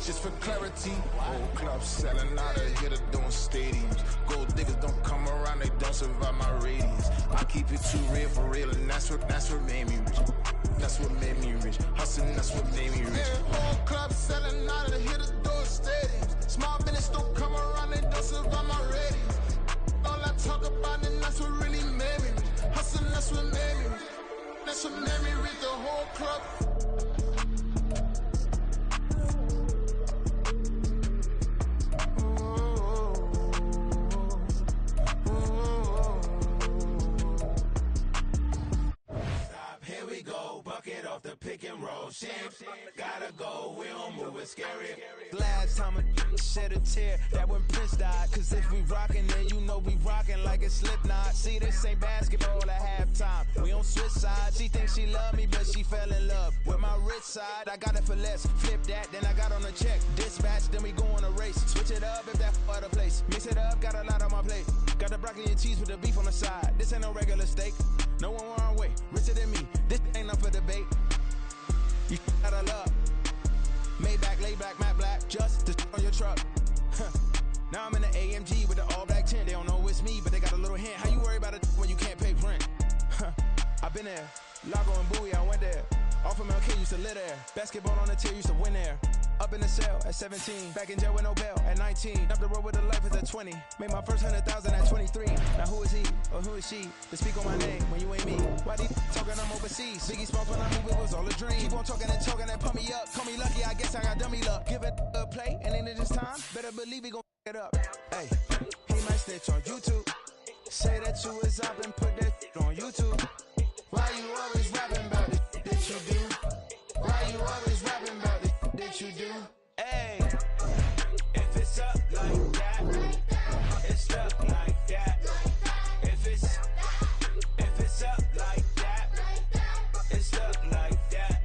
just for clarity. Whole club selling out of here to doing stadiums. Gold diggers don't come around, they don't survive my radius. I keep it too real for real, and that's what made me rich. That's what made me rich. Hustling, that's what made me rich. Whole club selling out of here to doing stadiums. Small business don't come around, they don't survive my radius. All I talk about, and that's what really made me rich. Hustling, that's what made me rich. That's what made me rich, the whole club. The pick and roll shit, gotta go, we don't move it scary. Last time a shed a tear, that when Prince died. Cause if we rockin', then you know we rockin' like a Slipknot. See, this ain't basketball at halftime, we on switch sides. She thinks she love me, but she fell in love with my rich side. I got it for less, flip that, then I got on a check. Dispatch, then we go on a race. Switch it up if that other place. Mix it up, got a lot on my plate. Got the broccoli and cheese with the beef on the side. This ain't no regular steak, no one wrong way. Richer than me, this ain't up for debate. You out of love. Maybach, laid back, matte black, just to on your truck. Now I'm in the AMG with the all black tint. They don't know it's me, but they got a little hint. How you worry about it when you can't pay rent? I've been there. Lago and Bowie, I went there. Off of MLK, used to live there. Basketball on the tier, used to win there. Up in the cell at 17. Back in jail with no bail at 19. Up the road with the life is at 20. Made my first 100,000 at 23. Now who is he or who is she to speak on my name when you ain't me? Why they talking I'm overseas? Biggie spoke when I moved, it was all a dream. Keep on talking and talking and pump me up. Call me lucky, I guess I got dummy luck. Give it a play and then it's time. Better believe we gon' it up. Hey, he might snitch on YouTube. Say that you was up and put that on YouTube. Why you always rapping about it that you do? Why you always rapping about it that you do? Hey, if it's up like that, it's up like that. If it's up like that, it's up like that.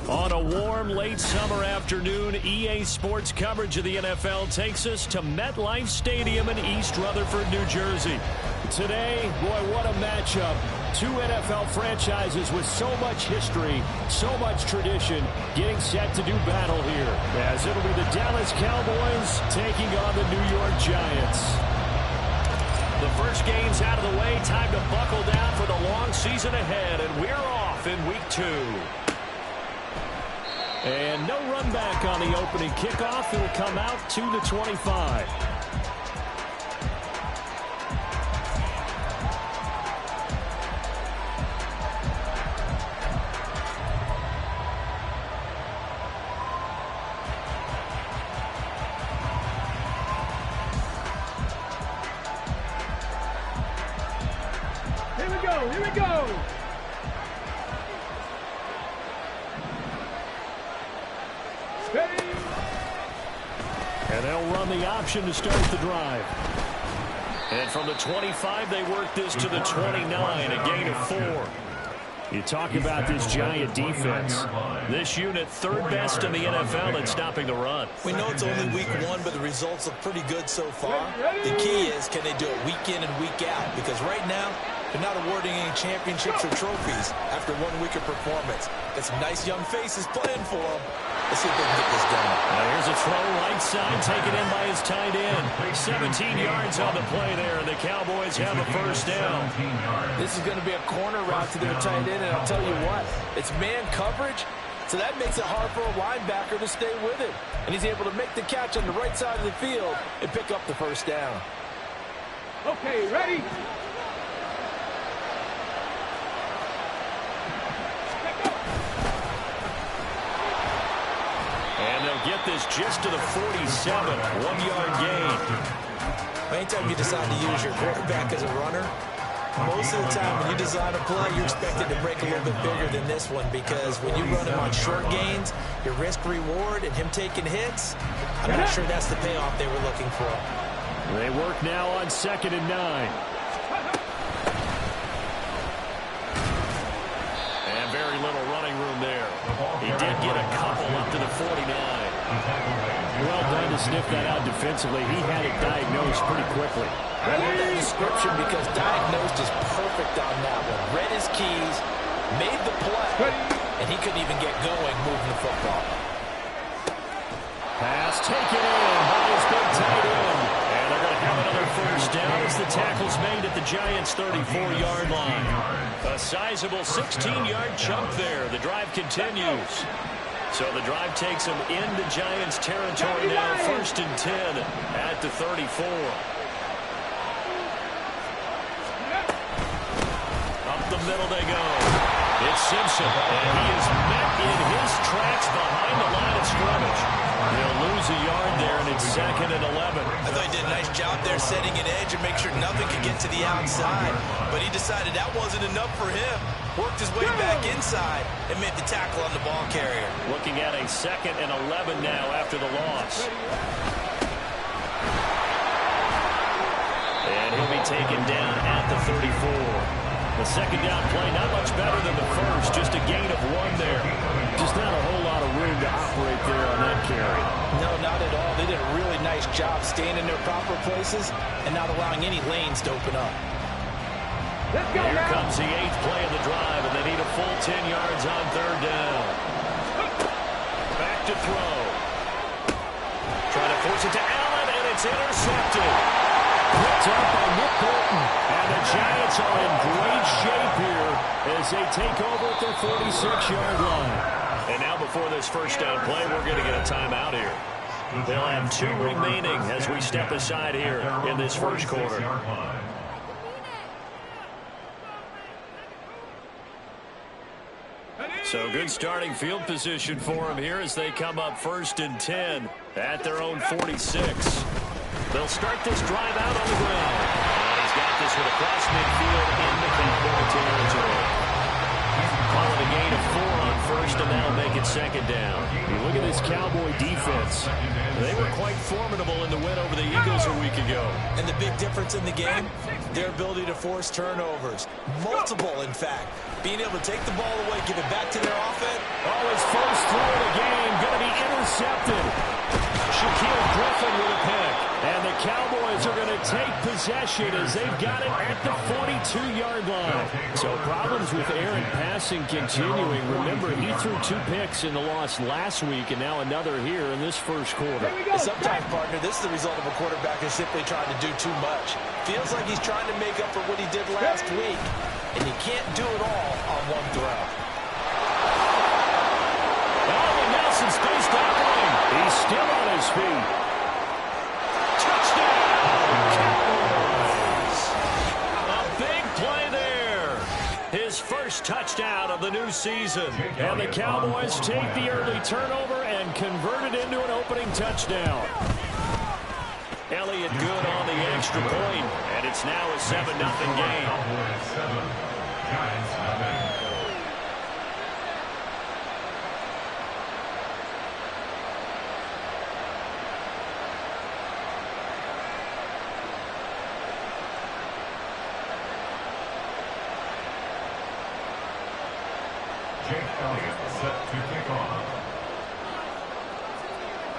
On a warm, late summer afternoon, EA Sports coverage of the NFL takes us to MetLife Stadium in East Rutherford, New Jersey. Today, boy, what a matchup. Two NFL franchises with so much history, so much tradition, getting set to do battle here. As it'll be the Dallas Cowboys taking on the New York Giants. The first game's out of the way. Time to buckle down for the long season ahead, and we're off in week 2. And no run back on the opening kickoff. It'll come out to the 25. Here we go. And they'll run the option to start the drive. And from the 25, they work this to the 29, a gain of 4. You talk about this Giant defense. This unit, third best in the NFL at stopping the run. We know it's only week 1, but the results look pretty good so far. The key is, can they do it week in and week out? Because right now, they're not awarding any championships or trophies after 1 week of performance. Got some nice young faces playing for them. Let's see if they can get this done. Now here's a throw right side, taken in by his tight end. 17 yards on the play there, and the Cowboys have a first down. This is going to be a corner route to their tight end, and I'll tell you what, it's man coverage, so that makes it hard for a linebacker to stay with it. And he's able to make the catch on the right side of the field and pick up the first down. Okay, ready? And they'll get this just to the 47, 1-yard gain. Anytime you decide to use your quarterback as a runner, most of the time when you design a play, you're expected to break a little bit bigger than this one, because when you run him on short gains, your risk-reward and him taking hits, I'm not sure that's the payoff they were looking for. They work now on 2nd and 9. And very little running room there. He did get a couple up to the 49. Well done to sniff that out defensively. He had it diagnosed pretty quickly. I love that description because diagnosed is perfect on that one. Read his keys, made the play, and he couldn't even get going moving the football. Pass taken in by his big tight end. And they're going to have another first down as the tackle's made at the Giants' 34-yard line. A sizable 16-yard chunk there. The drive continues. So the drive takes them into Giants territory now, 1st and 10 at the 34. Up the middle they go. It's Simpson, and he is met in his tracks behind the line of scrimmage. He'll lose a yard there, and it's 2nd and 11. I thought he did a nice job there setting an edge and make sure nothing could get to the outside. But he decided that wasn't enough for him. Worked his way back inside and made the tackle on the ball carrier. Looking at a 2nd and 11 now after the loss. And he'll be taken down at the 34. The second down play, not much better than the first, just a gain of 1 there. Just not a whole lot of room to operate there on that carry. No, not at all. They did a really nice job staying in their proper places and not allowing any lanes to open up. Here comes the 8th play of the drive, and they need a full 10 yards on 3rd down. Back to throw. Trying to force it to Allen, and it's intercepted. Picked up by Nick Bolton. And the Giants are in great shape here as they take over at their 46-yard line. And now before this first down play, we're going to get a timeout here. They'll have 2 remaining as we step aside here in this first quarter. So good starting field position for them here as they come up 1st and 10 at their own 46. They'll start this drive out on the ground. And he's got this one across midfield into Cowboy territory. Call it a gain of 4 on 1st, and that'll make it 2nd down. You look at this Cowboy defense. They were quite formidable in the win over the Eagles a week ago. And the big difference in the game, their ability to force turnovers. Multiple, in fact. Being able to take the ball away, give it back to their offense. Oh, his first throw of the game going to be intercepted. Shaquille Griffin with a pick. And the Cowboys are going to take possession as they've got it at the 42-yard line. So problems with errant passing continuing. Remember, he threw 2 picks in the loss last week and now another here in this first quarter. Sometimes, partner, this is the result of a quarterback who's simply trying to do too much. Feels like he's trying to make up for what he did last week. And he can't do it all on 1 throw. Oh, and Nelson stays doubling. He's still on his feet. His first touchdown of the new season. And the Cowboys take the early turnover and convert it into an opening touchdown. Elliott good on the extra point, and it's now a 7-0 game.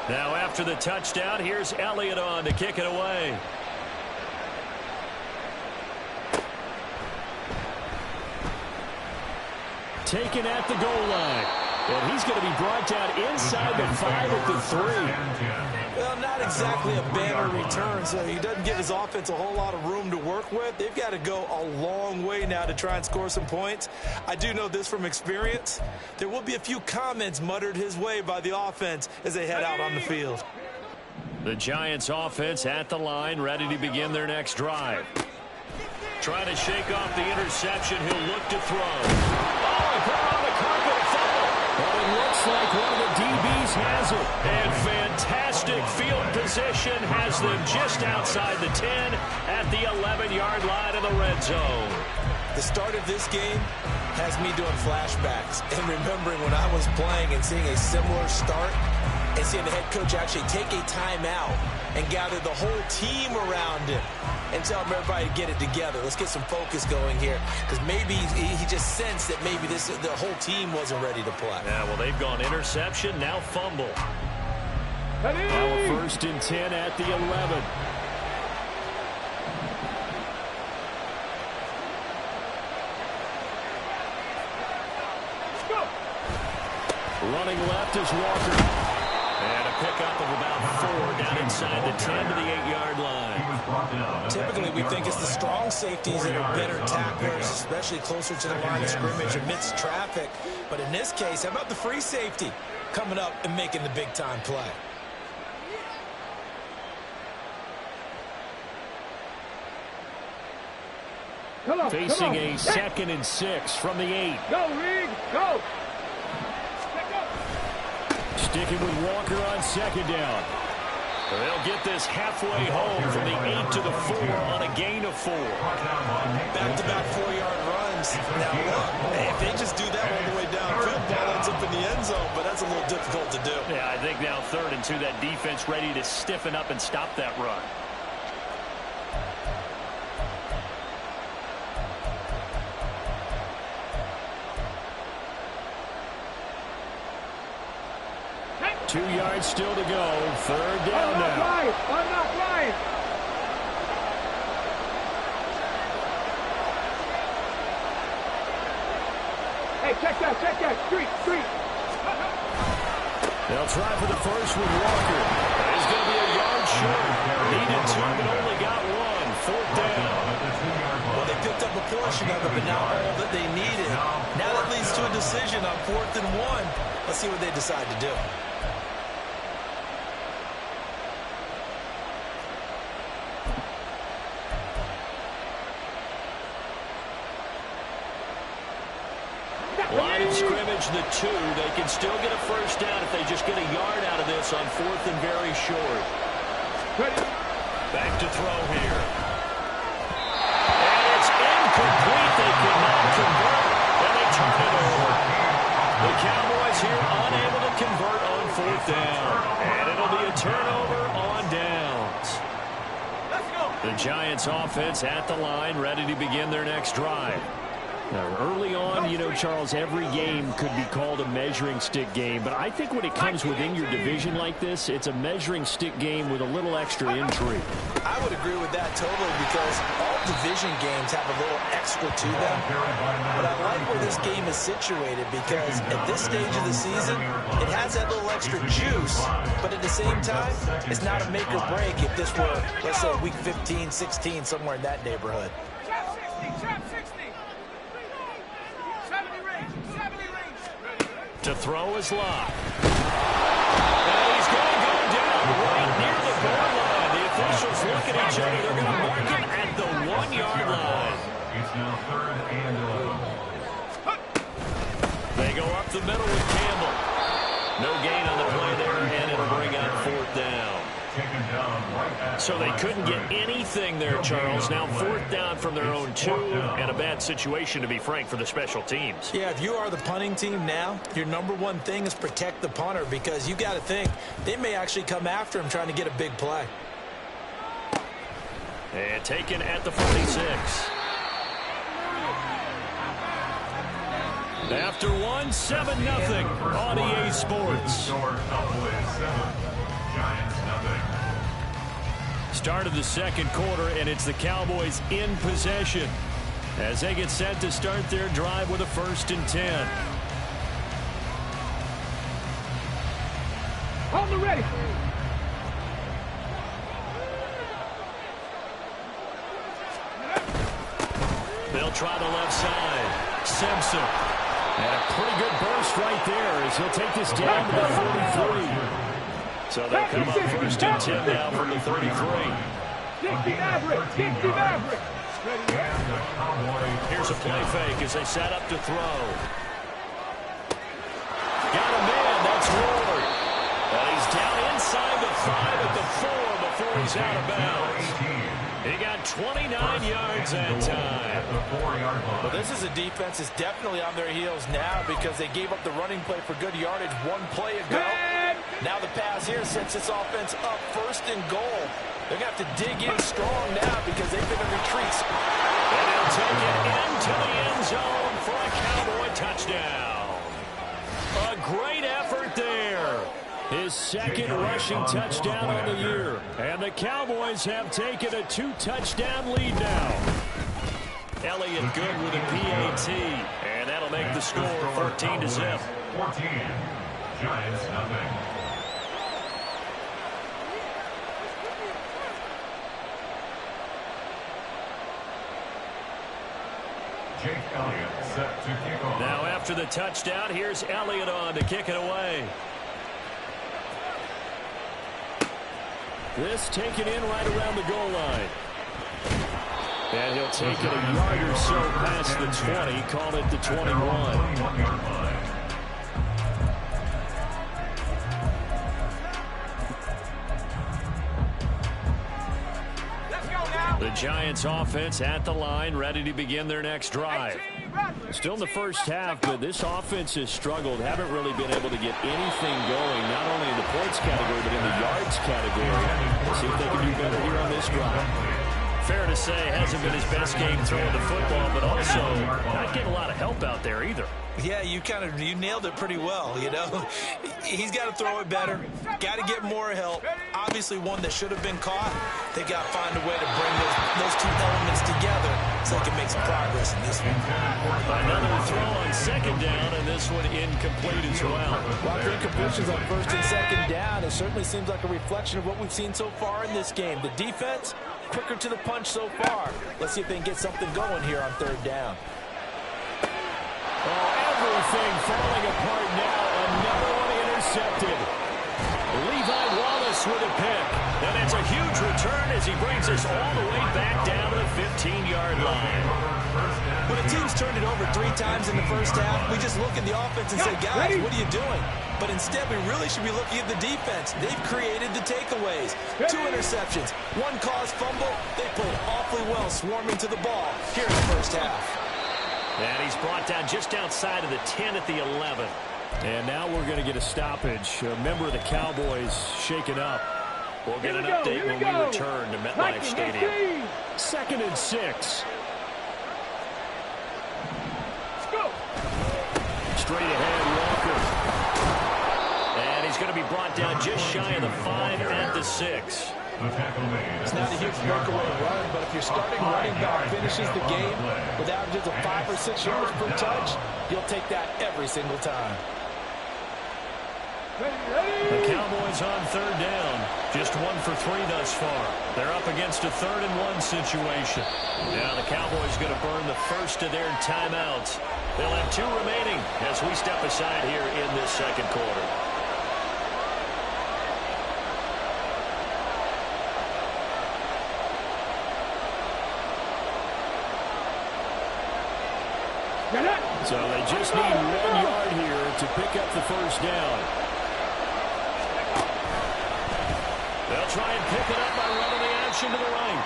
Now after the touchdown, here's Elliott on to kick it away. Taken at the goal line. And he's going to be brought down inside the 5 at the 3. Well, not exactly a banner return, so he doesn't give his offense a whole lot of room to work with. They've got to go a long way now to try and score some points. I do know this from experience. There will be a few comments muttered his way by the offense as they head out on the field. The Giants offense at the line, ready to begin their next drive. Trying to shake off the interception. He'll look to throw. Oh, he put it on the carpet and fumble. But it looks like one of the DBs has it. And fantastic field position has them just outside the 10 at the 11-yard line of the red zone. The start of this game has me doing flashbacks and remembering when I was playing and seeing a similar start and seeing the head coach actually take a timeout and gather the whole team around him and tell everybody to get it together. Let's get some focus going here, because maybe he just sensed that maybe the whole team wasn't ready to play. Yeah, well, they've gone interception, now fumble. Now a 1st and 10 at the 11. Running left is Walker. And a pickup of about 4 down inside the 10 to the 8-yard line. Typically, we think it's the strong safeties that are better tacklers, especially closer to the line of scrimmage amidst traffic. But in this case, how about the free safety coming up and making the big-time play? Facing a 2nd and 6 from the 8. Go, Reed, go! Sticking with Walker on 2nd down. They'll get this halfway home from the 8 to the 4 on a gain of 4. Back-to-back 4-yard runs. Now, look, if they just do that all the way downfield, ball ends up in the end zone, but that's a little difficult to do. Yeah, I think now 3rd and 2, that defense ready to stiffen up and stop that run. Two yards still to go. 3rd down now. I'm not flying. Hey, check that. Street. They'll try for the first with Walker. He's going to be a yard short. Needed 2, but only got 1. 4th down. Well, they picked up a portion of it, but not all that they needed. Now that leads to a decision on 4th and 1. Let's see what they decide to do. Line of scrimmage, the 2. They can still get a first down if they just get a yard out of this on 4th and very short. Back to throw here. And it's incomplete. They cannot convert. And they turn it over. The Cowboys here unable to convert on 4th down. And it'll be a turnover on downs. The Giants offense at the line, ready to begin their next drive. Now, early on, you know, Charles, every game could be called a measuring stick game. But I think when it comes within your division like this, it's a measuring stick game with a little extra intrigue. I would agree with that totally because all division games have a little extra to them. But I like where this game is situated because at this stage of the season, it has that little extra juice. But at the same time, it's not a make or break if this were, let's say, week 15, 16, somewhere in that neighborhood. To throw is Locke. And he's going to go down right near the goal line. The officials look at each other. They're going to mark him at the 1-yard line. It's now 3rd and 11. They go up the middle with Campbell. No gain on the play there, and it'll bring up 4th down. So they couldn't get anything there, Charles. Now 4th down from their own 2, and a bad situation, to be frank, for the special teams. Yeah, if you are the punting team now, your number one thing is protect the punter because you got to think they may actually come after him trying to get a big play. And taken at the 46. After 1, 7-0 on EA Sports. Start of the 2nd quarter, and it's the Cowboys in possession as they get set to start their drive with a 1st and 10. On the ready. They'll try the left side. Simpson. And a pretty good burst right there as he'll take this down to the 43. So they'll come up 1st and 10 now from the 33. Dixie Maverick. Here's a play fake as they set up to throw. Got a man, that's Ward. And he's down inside the 5 at the 4 before he's out of bounds. He got 29 yards that time. Well, this is a defense that's definitely on their heels now because they gave up the running play for good yardage 1 play ago. Now the pass here sets this offense up 1st and goal. They're going to have to dig in strong now because they've been in retreats. And they'll take it into the end zone for a Cowboy touchdown. A great effort there. His 2nd rushing touchdown on the year. And the Cowboys have taken a 2-touchdown lead now. Elliott good with a PAT. And that'll make the score 14-0. Giants nothing. Jake Elliott set to kick off. Now after the touchdown, here's Elliott on to kick it away. This taken in right around the goal line. And he'll take it a yard or so past the 20, call it the 21. The Giants offense at the line, ready to begin their next drive. Still in the first half, but this offense has struggled. Haven't really been able to get anything going, not only in the points category, but in the yards category. We'll see if they can do better here on this drive. Fair to say, hasn't been his best game throwing the football, but also not getting a lot of help out there either. Yeah, you nailed it pretty well, you know. He's got to throw it better, got to get more help. Obviously one that should have been caught. They got to find a way to bring those two elements together so they can make some progress in this one. Another throw on second down, and this one incomplete as well. Lots of incompletions on first and second down. It certainly seems like a reflection of what we've seen so far in this game. The defense, quicker to the punch so far. Let's see if they can get something going here on third down. Oh, everything falling apart now. Another one intercepted. Levi Wallace with a pick. And it's a huge return as he brings us all the way back down to the 15-yard line. When a team's turned it over 3 times in the first half, we just look at the offense and say, guys, what are you doing? But instead, we really should be looking at the defense. They've created the takeaways. 2 interceptions, 1 caused fumble. They played awfully well swarming to the ball here in the first half. And he's brought down just outside of the 10 at the 11. And now we're going to get a stoppage. A member of the Cowboys shaken up. We'll get an update when we return to MetLife Stadium. 2nd and 6. Straight ahead, Walker. And he's going to be brought down just shy of the 5 at the 6. It's not a huge breakaway run, but if your starting running back finishes the game with averages of 5 or 6 yards per touch, you'll take that every single time. The Cowboys on third down. Just 1 for 3 thus far. They're up against a 3rd and 1 situation. Now the Cowboys going to burn the first of their timeouts. They'll have 2 remaining as we step aside here in this second quarter. So they just need 1 yard here to pick up the first down. They'll try and pick it up by running the action to the right.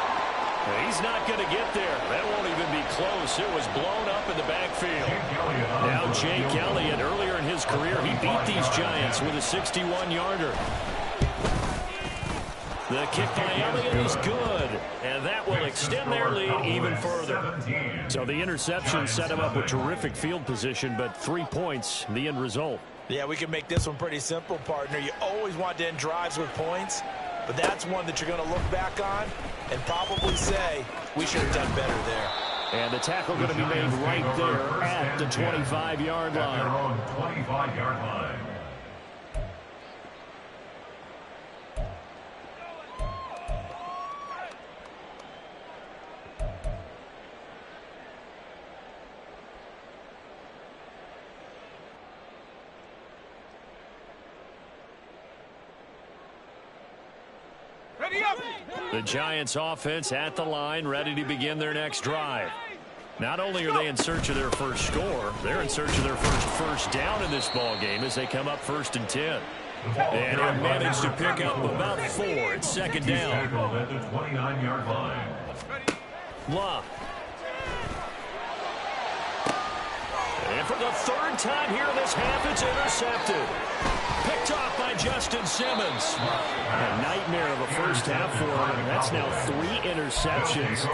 He's not going to get there. That won't even be close. It was blown up in the backfield. Now Jake Elliott, earlier in his career, he beat these Giants with a 61-yarder. The kick by Elliott is good, and that will extend their lead even further. So the interception set him up with terrific field position, but 3 points, the end result. Yeah, we can make this one pretty simple, partner. You always want to end drives with points, but that's one that you're going to look back on and probably say, we should have done better there. And the tackle going to be made right there at the 25-yard line. Their own 25-yard line. The Giants offense at the line, ready to begin their next drive. Not only are they in search of their first score, they're in search of their first down in this ball game as they come up 1st and 10. And he'll manage to pick up about 4. It's 2nd down. At the 29-yard line. Love. And for the 3rd time here in this half, it's intercepted. Picked off by Justin Simmons. A nightmare of a first half for him. That's now 3 interceptions.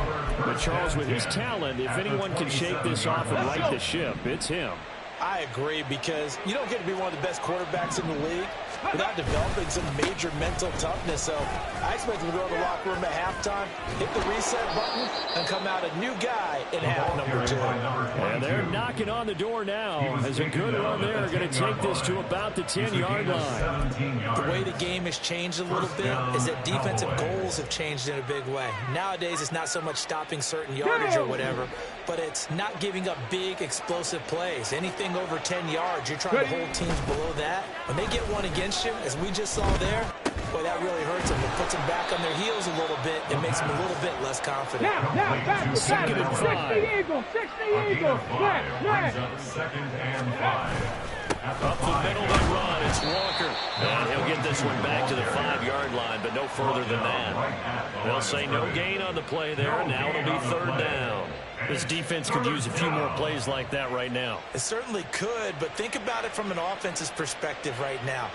But Charles, with his talent, if anyone can shake this off and right the ship, it's him. I agree, because you don't get to be one of the best quarterbacks in the league without developing some major mental toughness. So I expect him to go to the locker room at halftime, hit the reset button, and come out a new guy in half number 2. And they're knocking on the door now. As a good run there, going to take this to about the 10-yard line. The way the game has changed a little bit is that defensive goals have changed in a big way. Nowadays, it's not so much stopping certain yardage or whatever, but it's not giving up big, explosive plays. Anything over 10 yards, you're trying to hold teams below that. When they get one against you, as we just saw there, boy, that really hurts them. It puts them back on their heels a little bit. It makes them a little bit less confident. Now, back to second and 5. 60 Eagles, 60 Eagles. Flat. Second and 5. Up the middle they run. It's Walker. And he'll get this one back to the 5-yard line, but no further than that. They'll say no gain on the play there, and now it'll be 3rd down. This defense could use a few more plays like that right now. It certainly could, but think about it from an offense's perspective right now.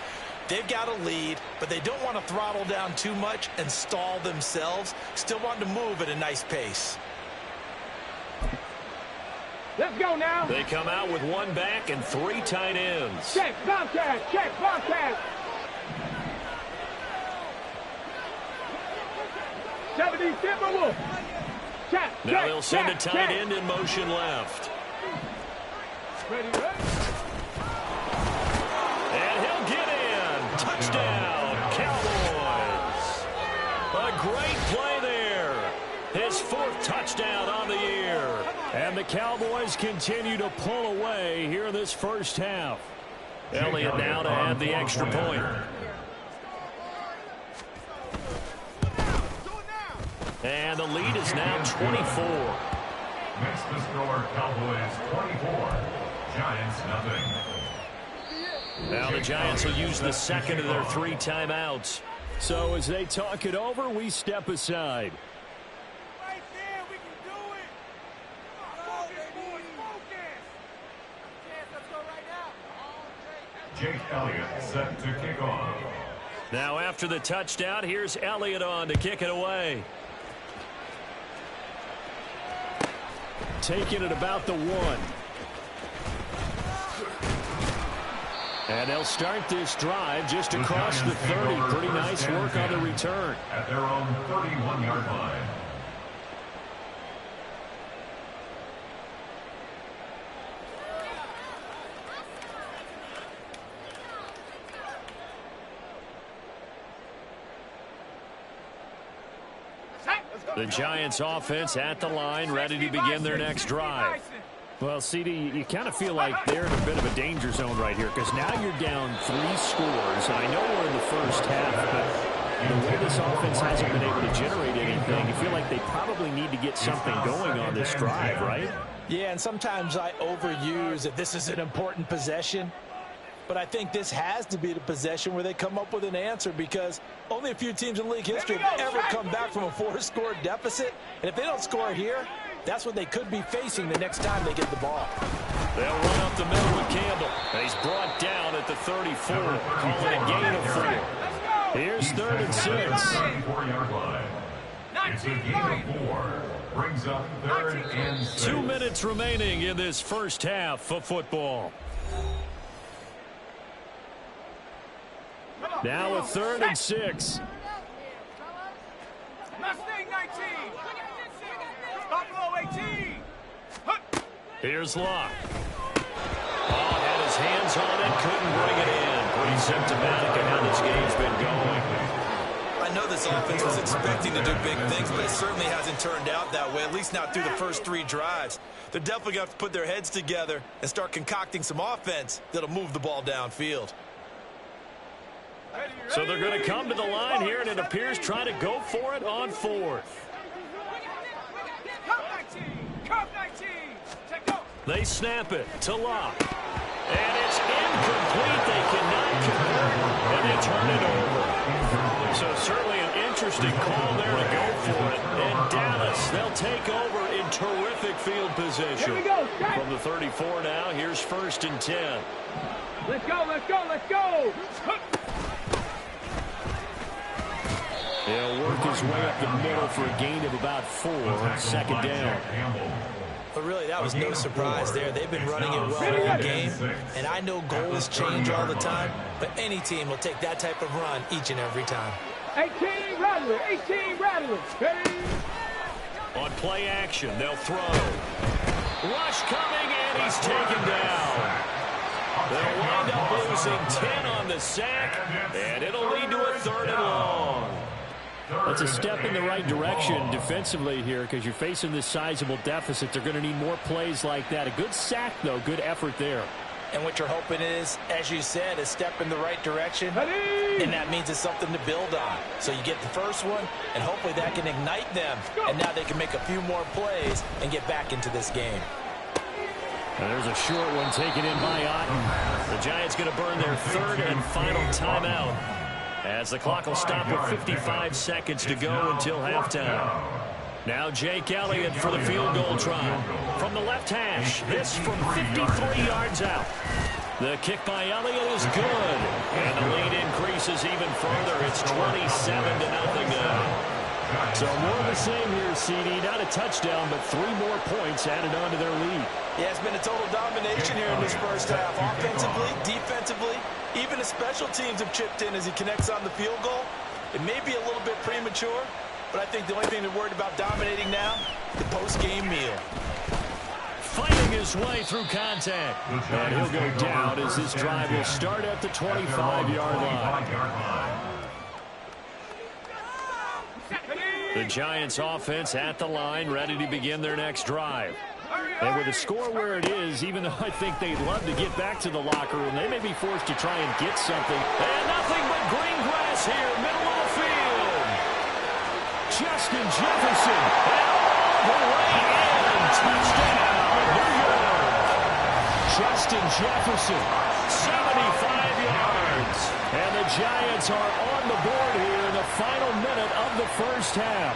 They've got a lead, but they don't want to throttle down too much and stall themselves. Still want to move at a nice pace. Let's go now. They come out with 1 back and 3 tight ends. Check, Bobcat. Check, Bobcat. 70 Timberwolf. Check, now they'll send a tight end in motion left. Ready. And he'll get in. Touchdown, Cowboys. A great play there. His 4th touchdown on the year. And the Cowboys continue to pull away here in this first half. Elliott now to add the extra point. And the lead is now 24. Makes the score Cowboys 24. Giants nothing. Now the Giants will use the second of their 3 timeouts. So as they talk it over, we step aside. Right there, we can do it. Focus, boys, focus. Let's go right now. Jake Elliott set to kick off. Now after the touchdown, here's Elliott on to kick it away. Taking it about the 1. And they'll start this drive just across the 30. Pretty nice work on the return. At their own 31-yard line. The Giants offense at the line, ready to begin their next drive. Well, CD, you kind of feel like they're in a bit of a danger zone right here because now you're down 3 scores. I know we're in the first half, but the way this offense hasn't been able to generate anything, you feel like they probably need to get something going on this drive, right? Yeah, and sometimes I overuse that this is an important possession. But I think this has to be the possession where they come up with an answer because only a few teams in league history have ever come back from a 4-score deficit. And if they don't score here, that's what they could be facing the next time they get the ball. They'll run up the middle with Campbell. And he's brought down at the 34, calling a gain of 4. Here's 3rd and 6. 34-yard line. It's a gain of 4. Brings up 3rd and 6. 2 minutes remaining in this first half of football. Now a 3rd and 6. Mustang 19. Buffalo 18. Here's Locke. Oh, had his hands on it, couldn't bring it in. Pretty symptomatic of how this game's been going. I know this offense was expecting to do big things, but it certainly hasn't turned out that way, at least not through the first 3 drives. They're definitely going to have to put their heads together and start concocting some offense that'll move the ball downfield. So they're going to come to the line here, and it appears trying to go for it on 4th. They snap it to Locke. And it's incomplete. They cannot convert, and they turn it over. So certainly an interesting call there to go for it. And Dallas, they'll take over in terrific field position. From the 34 now, here's 1st and 10. Let's go, let's go, let's go. He'll work his way up the middle for a gain of about 4 on 2nd down. But really, that was no surprise there. They've been running it well all game, and I know goals change all the time, but any team will take that type of run each and every time. 18 Rattler, 18 Rattler. On play action, they'll throw. Rush coming, and he's taken down. They'll wind up losing 10 on the sack, and it'll lead to a 3rd and long. That's a step in the right direction defensively here because you're facing this sizable deficit. They're going to need more plays like that. A good sack, though. Good effort there. And what you're hoping is, as you said, a step in the right direction, and that means it's something to build on. So you get the first one, and hopefully that can ignite them, and now they can make a few more plays and get back into this game. And there's a short one taken in by Otten. The Giants going to burn their 3rd and final timeout as the clock will stop with 55 seconds to go until halftime. Now Jake Elliott for the field goal try. From the left hash, this from 53 yards out. The kick by Elliott is good. And the lead increases even further. It's 27-0 now. So more of the same here, CD. Not a touchdown, but 3 more points added on to their lead. Yeah, it's been a total domination here in this first half. Offensively, defensively, even the special teams have chipped in as he connects on the field goal. It may be a little bit premature, but I think the only thing they're worried about dominating now, the post-game meal. Fighting his way through contact. And he'll go down as this drive will start at the 25-yard line. The Giants offense at the line, ready to begin their next drive. And with the score where it is, even though I think they'd love to get back to the locker room, they may be forced to try and get something. And nothing but green grass here, middle of the field. Justin Jefferson, and all the way in, touchdown, New York. Justin Jefferson, 75 yards. And the Giants are on the board here in the final minute of the first half.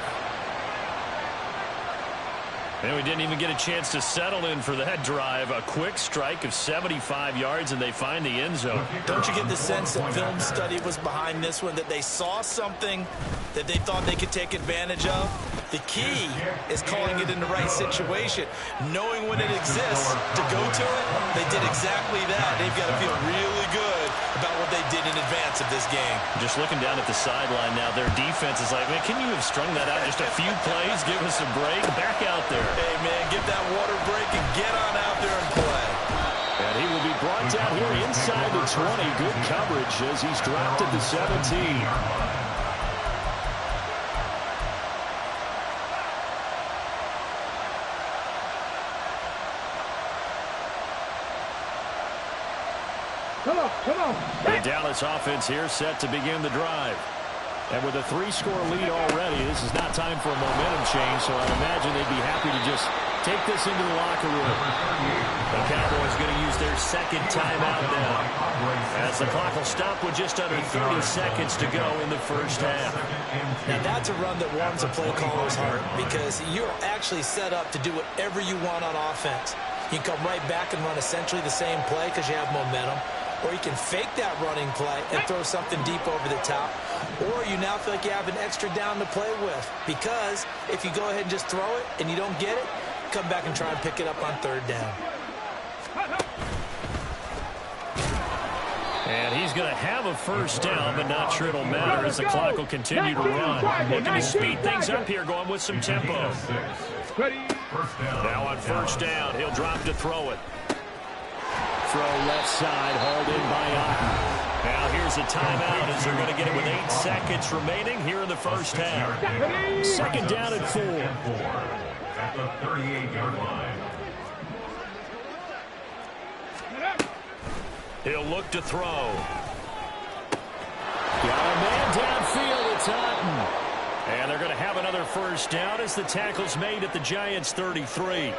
And we didn't even get a chance to settle in for that drive. A quick strike of 75 yards, and they find the end zone. Don't you get the sense that film study was behind this one, that they saw something that they thought they could take advantage of? The key is calling it in the right situation. Knowing when it exists to go to it, they did exactly that. They've got to feel really good about what they did in advance of this game. Just looking down at the sideline now, their defense is like, man, can you have strung that out just a few plays? Give us a break. Back out there. Hey, man, get that water break and get on out there and play. And he will be brought down here inside the 20. Good coverage as he's dropped at the 17. Come on. The Dallas offense here set to begin the drive. And with a 3-score lead already, this is not time for a momentum change, so I'd imagine they'd be happy to just take this into the locker room. The Cowboys going to use their second timeout now, as the clock will stop with just under 30 seconds to go in the first half. Now that's a run that warms a play caller's heart, because you're actually set up to do whatever you want on offense. You can come right back and run essentially the same play because you have momentum. Or you can fake that running play and throw something deep over the top. Or you now feel like you have an extra down to play with. Because if you go ahead and just throw it and you don't get it, come back and try and pick it up on 3rd down. And he's going to have a first down, but not sure it'll matter as the clock will continue to run. Looking to speed things up here, going with some tempo. Now on first down, he'll drop to throw it. Throw left side, hauled in by Otten. Now here's a timeout as they're going to get it with 8 seconds remaining here in the first half. Second down and 4. At the 38-yard line. He'll look to throw. Got a man downfield, it's Otten. And they're going to have another first down as the tackle's made at the Giants' 33.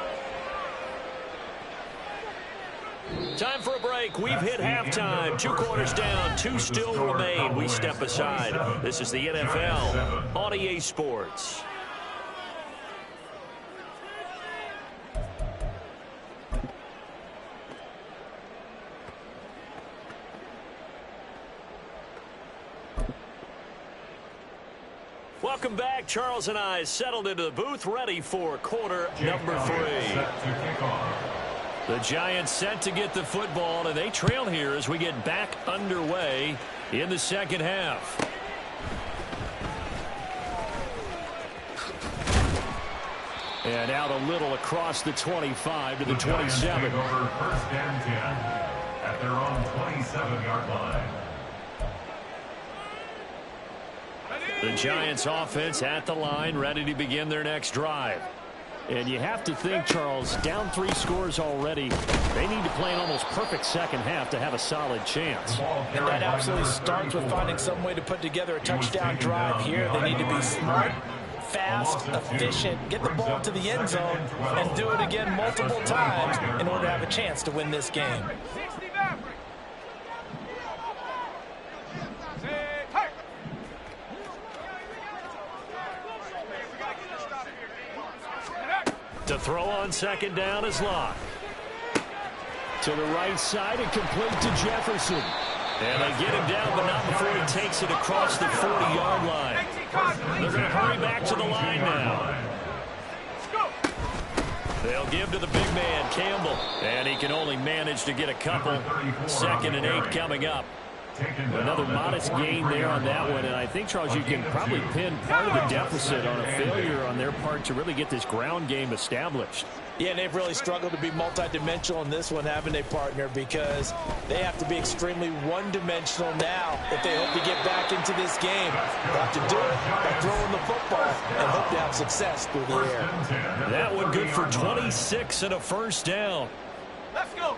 Time for a break. We've hit halftime. 2 quarters down, 2 still remain. We step aside. This is the NFL on EA Sports. Welcome back. Charles and I settled into the booth, ready for quarter number 3. The Giants set to get the football, and they trail here as we get back underway in the second half. And out a little across the 25 to the 27. Over first and 10 at their own 27-yard line. The Giants offense at the line, ready to begin their next drive. And you have to think, Charles, down 3 scores already. They need to play an almost perfect second half to have a solid chance. And that absolutely starts with finding some way to put together a touchdown drive here. They need to be smart, fast, efficient, get the ball to the end zone, and do it again multiple times in order to have a chance to win this game. To throw on second down is Locke. To the right side and complete to Jefferson. And they get him down, but not before he takes it across the 40-yard line. They're going to hurry back to the line now. They'll give to the big man, Campbell. And he can only manage to get a couple. 2nd and 8 coming up. Another modest gain there on that one, and I think, Charles, you can probably pin part of the deficit on a failure on their part to really get this ground game established. Yeah, they've really struggled to be multidimensional in this one, haven't they, partner? Because they have to be extremely one-dimensional now if they hope to get back into this game. They have to do it by throwing the football and hope to have success through the air. That one good for 26 and a first down. Let's go.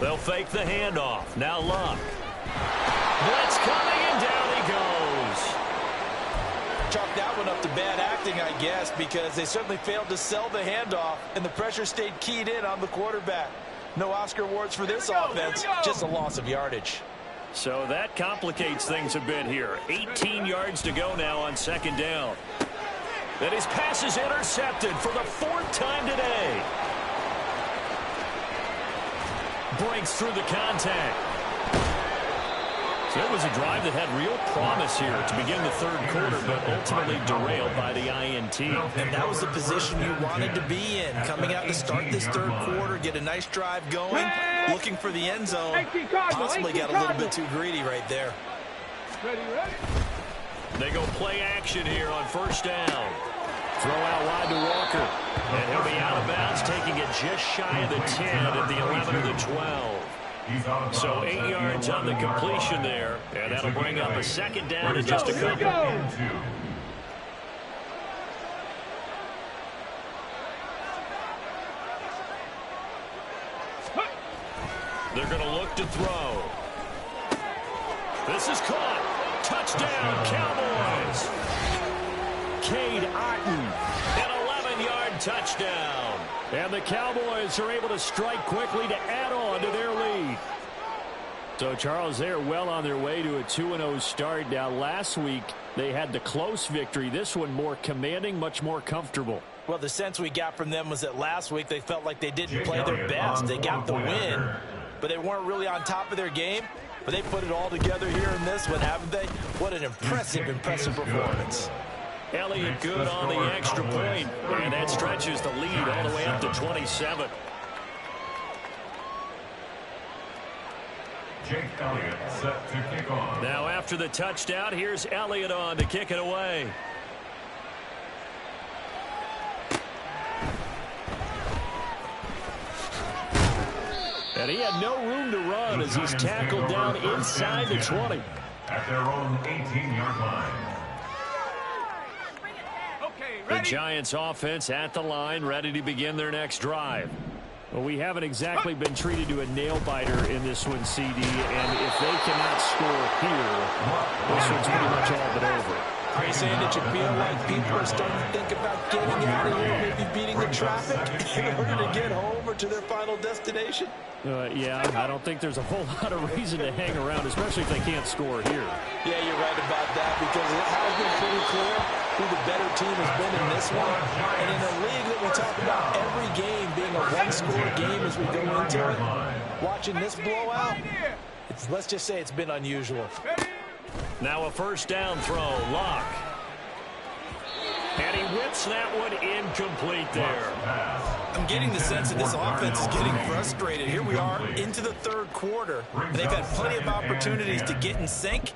They'll fake the handoff. Now Locke. Blitz coming, and down he goes. Chalk that one up to bad acting, I guess, because they certainly failed to sell the handoff, and the pressure stayed keyed in on the quarterback. No Oscar awards for this offense, just a loss of yardage. So that complicates things a bit here. 18 yards to go now on second down. And his pass is intercepted for the 4th time today. Breaks through the contact. So it was a drive that had real promise here to begin the 3rd quarter, but ultimately derailed by the INT. And that was the position you wanted to be in. Coming out to start this 3rd quarter, get a nice drive going, looking for the end zone. Possibly got a little bit too greedy right there. They go play action here on first down. Throw out wide to Walker. And he'll be out of bounds, taking it just shy of the 10 at the 11 of the 12. So 8 yards on the completion there. And that'll bring up a second down in just a couple. They're going to look to throw. This is caught. Touchdown, Cowboys. Cade Otton, an 11-yard touchdown. And the Cowboys are able to strike quickly to add on to their lead. So, Charles, they're well on their way to a 2-0 start. Now, last week, they had the close victory. This one more commanding, much more comfortable. Well, the sense we got from them was that last week they felt like they didn't play their best. They got the win, but they weren't really on top of their game. But they put it all together here in this one, haven't they? What an impressive performance. Elliott good on the extra point, and that stretches the lead all the way up to 27. Jake Elliott set to kick off. Now after the touchdown, here's Elliott on to kick it away. And he had no room to run as he's tackled down inside the 20. At their own 18-yard line. The Giants offense at the line, ready to begin their next drive. Well, we haven't exactly been treated to a nail-biter in this one, CD, and if they cannot score here, this one's pretty much all but over. Are you saying that you feel like people are starting to think about getting out of here, maybe beating the traffic in order to get home or to their final destination? Yeah, I don't think there's a whole lot of reason to hang around, especially if they can't score here. Yeah, you're right about that, because it has been pretty clear who the better team has been in this one. And in a league that we talk about every game being a one-score game as we go into it, watching this blowout, let's just say it's been unusual. Now a first down throw. Locke. And he whips that one incomplete there. I'm getting the sense that this offense is getting frustrated. Here we are into the third quarter, and they've had plenty of opportunities to get in sync.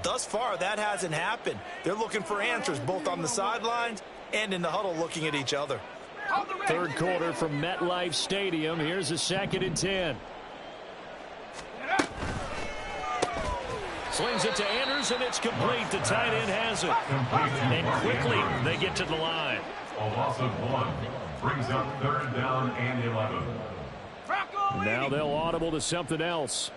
Thus far, that hasn't happened. They're looking for answers both on the sidelines and in the huddle looking at each other. Third quarter from MetLife Stadium. Here's a 2nd and 10. Slings it to Anders, and it's complete. The tight end has it. And quickly, they get to the line. A loss of 1 brings up 3rd down and 11. Now they'll audible to something else.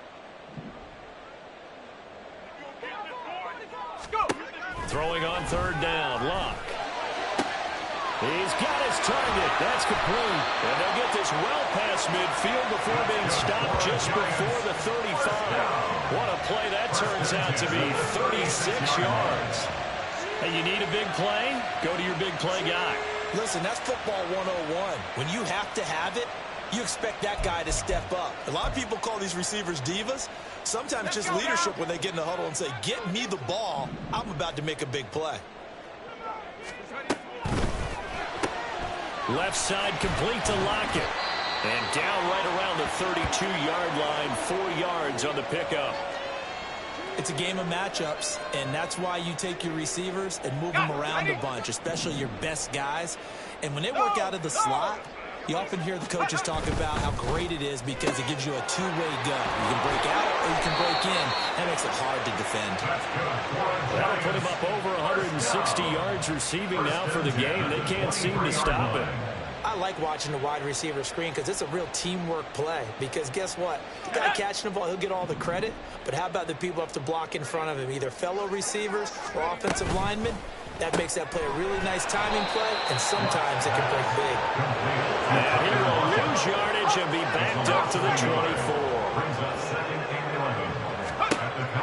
Throwing on 3rd down. Locke. He's got his target. That's complete. And they'll get this well past midfield before being stopped just before the 35. What a play that turns out to be. 36 yards. Hey, you need a big play? Go to your big play guy. Listen, that's football 101. When you have to have it, you expect that guy to step up. A lot of people call these receivers divas. Sometimes just leadership when they get in the huddle and say, get me the ball. I'm about to make a big play. Left side complete to Lockett. And down right around the 32-yard line. 4 yards on the pickup. It's a game of matchups, and that's why you take your receivers and move them around a bunch, especially your best guys. And when they work out of the slot, you often hear the coaches talk about how great it is because it gives you a two-way go. You can break out or you can break in. That makes it hard to defend. That'll put him up over 160 yards receiving now for the game. They can't seem to stop it. I like watching the wide receiver screen because it's a real teamwork play. Because guess what? The guy catching the ball, he'll get all the credit. But how about the people who have to block in front of him, either fellow receivers or offensive linemen? That makes that play a really nice timing play, and sometimes it can break big. And he will lose yardage and be backed up to the 24.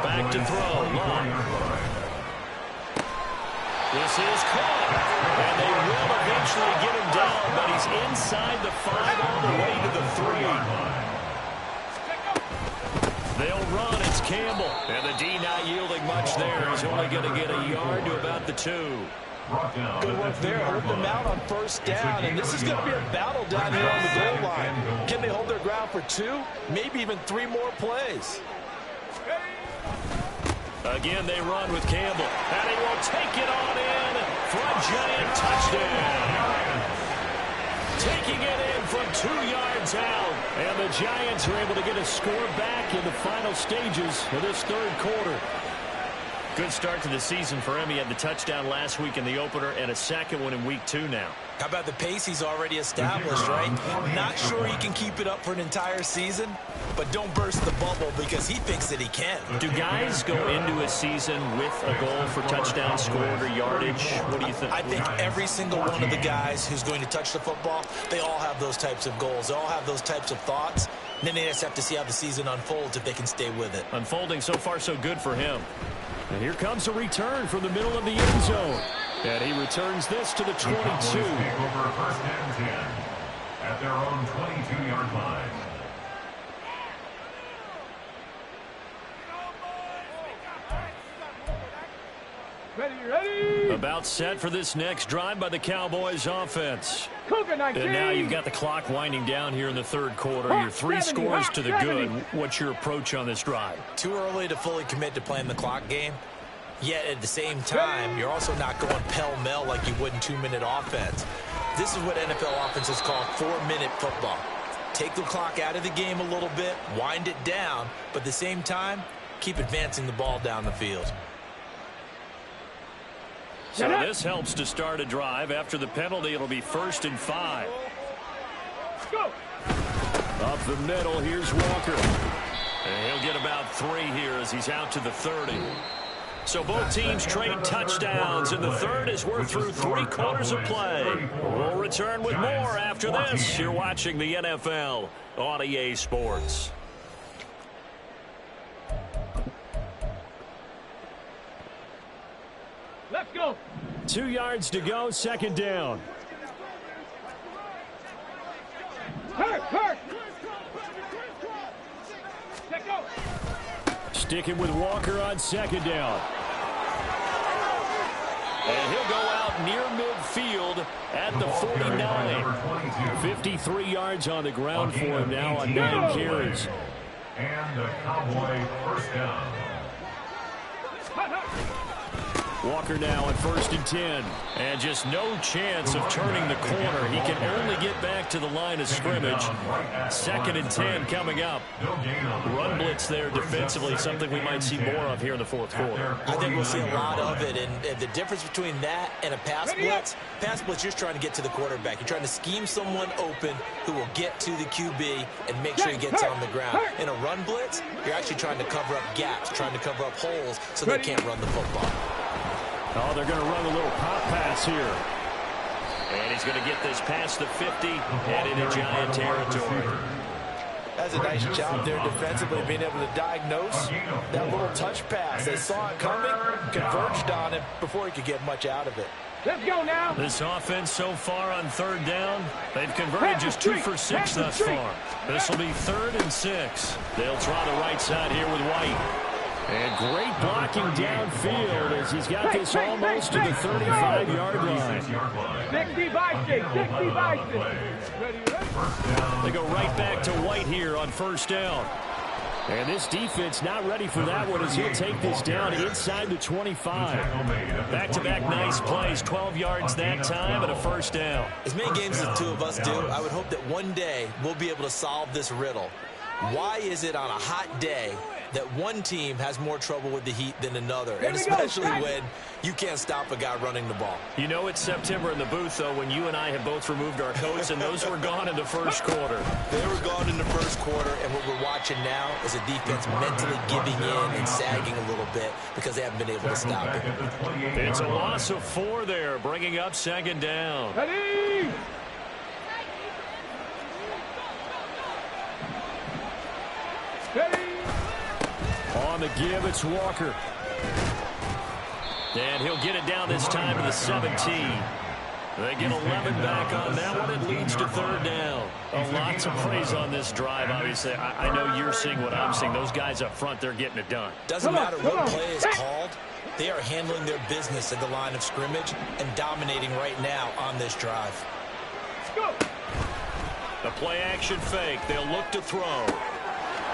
Back to throw. Long. This is caught. And they will eventually get him down, but he's inside the 5 all the way to the 3. They'll run. It's Campbell. And the D not yielding much there. He's only going to get a yard to about the 2. Good work there. Hold them out on first down. And this is going to be a battle down here on the goal line. Can they hold their ground for 2? Maybe even 3 more plays. Again, they run with Campbell. And he will take it on in for a giant touchdown. Taking it in from 2 yards out. And the Giants are able to get a score back in the final stages of this third quarter. Good start to the season for him. He had the touchdown last week in the opener and a second one in week 2 now. How about the pace he's already established, right? Not sure he can keep it up for an entire season, but don't burst the bubble because he thinks that he can. Do guys go into a season with a goal for touchdown scored or yardage? What do you think? I think every single one of the guys who's going to touch the football, they all have those types of goals. They all have those types of thoughts. And then they just have to see how the season unfolds if they can stay with it. Unfolding so far so good for him. And here comes a return from the middle of the end zone. And he returns this to the 22. Over 1st and 10 at their own 22-yard line. Ready. About set for this next drive by the Cowboys offense. Cougar 19. And now you've got the clock winding down here in the third quarter. Your 3 scores to the good. What's your approach on this drive? Too early to fully commit to playing the clock game. Yet at the same time, you're also not going pell-mell like you would in 2-minute offense. This is what NFL offenses call 4-minute football. Take the clock out of the game a little bit, wind it down, but at the same time, keep advancing the ball down the field. So this helps to start a drive. After the penalty, it'll be 1st and 5. Go. Up the middle, here's Walker. And he'll get about 3 here as he's out to the 30. So both teams trade touchdowns, and the third as we're through 3 quarters of play. We'll return with more after this. You're watching the NFL on EA Sports. Let's go. 2 yards to go, 2nd down. Hurt. Let's go. Sticking with Walker on second down. And he'll go out near midfield at the 49. 53 yards on the ground for him now on 9 carries. And the Cowboy first down. Walker now on 1st and 10. And just no chance of turning the corner. He can only get back to the line of scrimmage. 2nd and 10 coming up. Run blitz there defensively, something we might see more of here in the 4th quarter. I think we'll see a lot of it. And the difference between that and a pass blitz, you're just trying to get to the quarterback. You're trying to scheme someone open who will get to the QB and make sure he gets on the ground. In a run blitz, you're actually trying to cover up gaps, trying to cover up holes so they can't run the football. Oh, they're going to run a little pop pass here. And he's going to get this past the 50 and into Giant territory. That's a nice job there defensively, being able to diagnose that little touch pass. They saw it coming, converged on it before he could get much out of it. Let's go now. This offense so far on 3rd down, they've converted just 2 for 6 thus far. This will be 3rd and 6. They'll try the right side here with White. And great blocking downfield as he's got this almost to the 35-yard line. 60 by 6, 60 by 6. They go right back to White here on 1st down. And this defense not ready for that one as he'll take this down inside the 25. Back-to-back nice plays, 12 yards that time and a 1st down. As many games as the two of us do, I would hope that one day we'll be able to solve this riddle. Why is it on a hot day that one team has more trouble with the heat than another, and especially when you can't stop a guy running the ball? You know it's September in the booth, though, when you and I have both removed our coats, and those were gone in the 1st quarter. They were gone in the 1st quarter, and what we're watching now is a defense mentally giving in and sagging a little bit because they haven't been able to stop it. It's a loss of 4 there, bringing up 2nd down. Ready? On the give, it's Walker. And he'll get it down this time to the 17. They get 11 back on that one. It leads to 3rd down. Lots of praise on this drive, obviously. I know you're seeing what I'm seeing. Those guys up front, they're getting it done. Doesn't matter what play is called. They are handling their business at the line of scrimmage and dominating right now on this drive. The play action fake. They'll look to throw.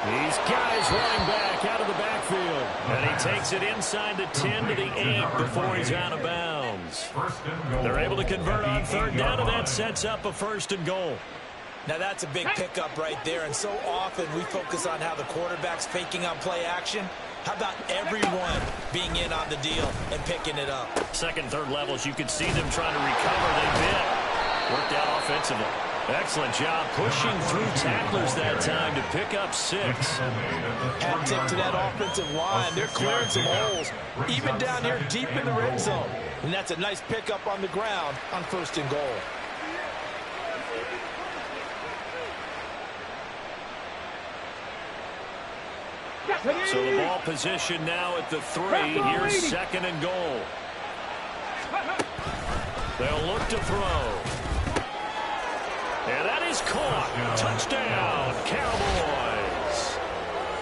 These guys running back out of the backfield. And he takes it inside the 10 to the 8 before he's out of bounds. They're able to convert on 3rd down, and that sets up a 1st and goal. Now that's a big pickup right there, and so often we focus on how the quarterback's faking on play action. How about everyone being in on the deal and picking it up? 2nd, 3rd levels, you could see them trying to recover. They did. Worked out offensively. Excellent job pushing through tacklers that time to pick up 6. Hat tip to that offensive line. They're clearing some holes, even down here deep in the red zone. And that's a nice pickup on the ground on 1st and goal. So the ball position now at the 3. Here's 2nd and goal. They'll look to throw. And that is caught. Touchdown, Cowboys.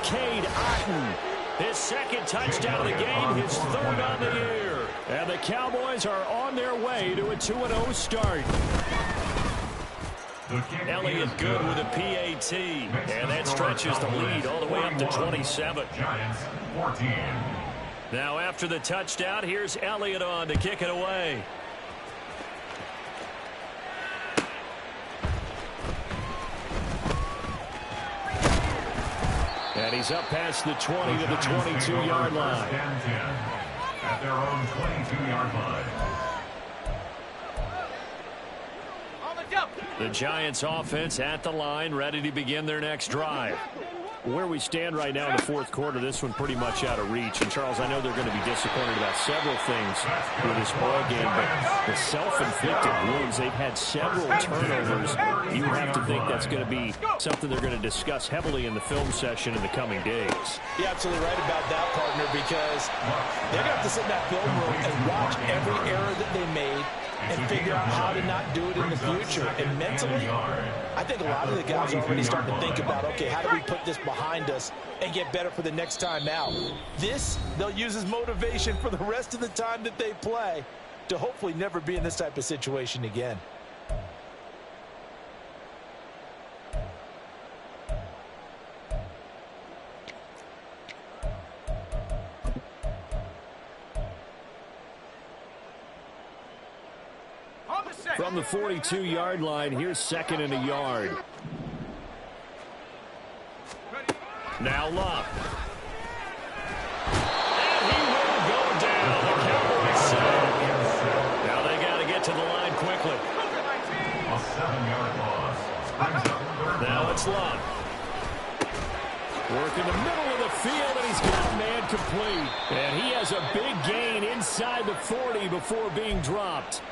Cade Otton, his 2nd touchdown of the game, his 3rd on the year. And the Cowboys are on their way to a 2-0 start. Elliott good with a PAT, and that stretches the lead all the way up to 27. Giants 14. Now after the touchdown, here's Elliott on to kick it away. And he's up past the 20 to the 22-yard line. At their own 22-yard line. The Giants offense at the line, ready to begin their next drive. Where we stand right now in the 4th quarter, this one pretty much out of reach. And, Charles, I know they're going to be disappointed about several things with this ball game, but the self-inflicted wounds, they've had several turnovers. You have to think that's going to be something they're going to discuss heavily in the film session in the coming days. You're absolutely right about that, partner, because they're going to have to sit in that film room and watch every error that they made and figure out how to not do it in the future. And mentally, I think a lot of the guys are already starting to think about, okay, how do we put this behind us and get better for the next time out? This, they'll use as motivation for the rest of the time that they play to hopefully never be in this type of situation again. From the 42-yard line, here's second and a yard. Now Love. And he will go down. The Cowboys say. Now they got to get to the line quickly. A 7-yard loss. Now it's Love. Work in the middle of the field, and he's got man complete. And he has a big gain inside the 40 before being dropped.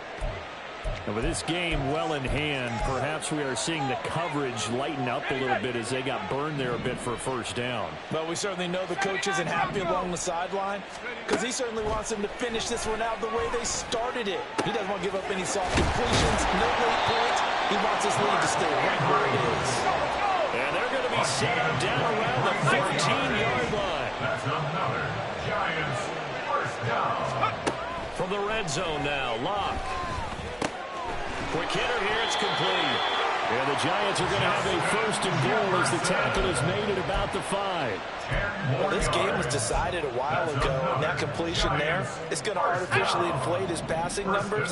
And with this game well in hand, perhaps we are seeing the coverage lighten up a little bit as they got burned there a bit for a first down. Well, we certainly know the coach isn't happy along the sideline because he certainly wants them to finish this one out the way they started it. He doesn't want to give up any soft completions, no late points. He wants his lead to stay right where it is. And they're going to be set down around the 14-yard line. That's another Giants first down. From the red zone now, Locke. Quick hitter here, it's complete. And the Giants are going to have a first and goal as the tackle is made at about the 5. Well, this game was decided a while ago, and that completion there is going to artificially inflate his passing numbers.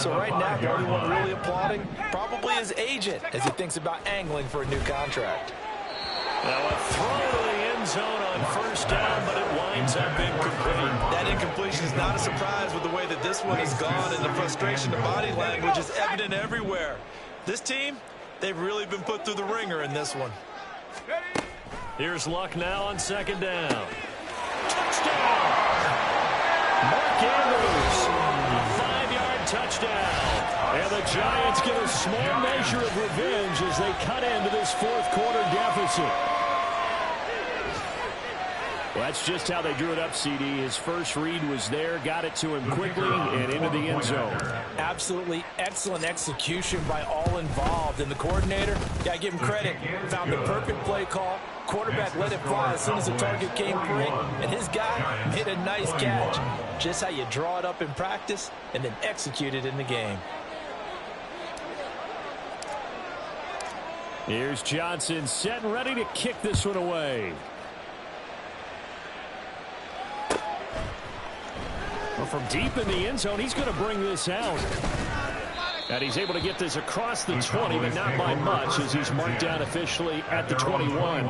So right now, the only one really applauding probably his agent as he thinks about angling for a new contract. Now a throw to the end zone on first down, but it winds up incomplete. That incompletion is not a surprise with the way that this one has gone, and the frustration, the body language is evident everywhere. This team, they've really been put through the ringer in this one. Here's Luck now on second down. Touchdown! Mark Andrews, a 5-yard touchdown. And the Giants get a small measure of revenge as they cut into this fourth-quarter deficit. Well, that's just how they drew it up, CD. His first read was there, got it to him quickly, and into the end zone. Absolutely excellent execution by all involved. And the coordinator, got to give him credit, found the perfect play call. Quarterback let it fly as soon as the target came free, and his guy made a nice catch. Just how you draw it up in practice and then execute it in the game. Here's Johnson set and ready to kick this one away. Well, from deep in the end zone, he's going to bring this out. And he's able to get this across the 20, but not by much as he's marked down officially at the 21.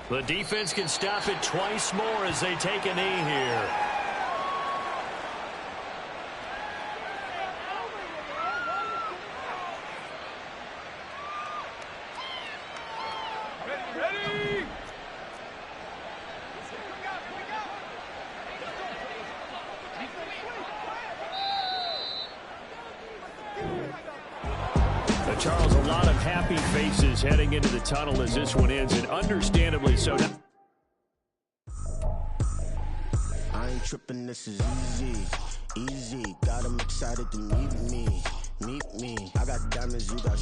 The defense can stop it twice more as they take a knee here. Ready! Charles, a lot of happy faces heading into the tunnel as this one ends, and understandably so. I ain't tripping, this is easy. Got them excited to meet me. I got diamonds, you got